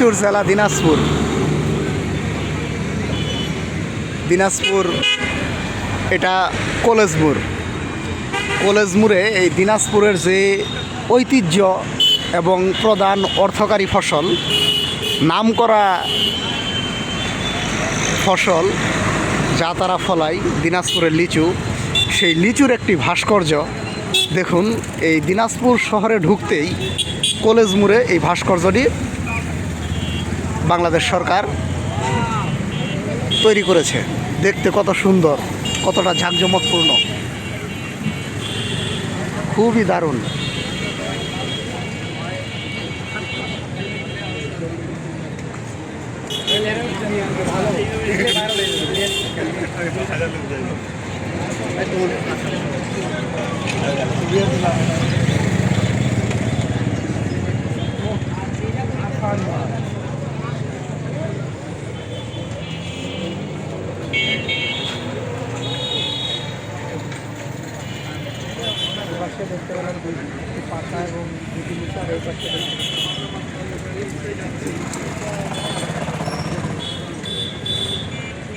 লিচুর জেলা দিনাজপুর। দিনাজপুর এটা কলেজ মোড়ে এই দিনাজপুরের যে ঐতিহ্য এবং প্রধান অর্থকারী ফসল, নামকরা ফসল যা তারা ফলায় দিনাজপুরের লিচু, সেই লিচুর একটি ভাস্কর্য দেখুন। এই দিনাজপুর শহরে ঢুকতেই কলেজ মোড়ে এই ভাস্কর্যটি বাংলাদেশ সরকার তৈরি করেছে। দেখতে কত সুন্দর, কতটা জাঁকজমকপূর্ণ, খুবই দারুণ। দেখতে পেলাম দুটি পাতা এবং দুটি লিচু, আর এই পাশে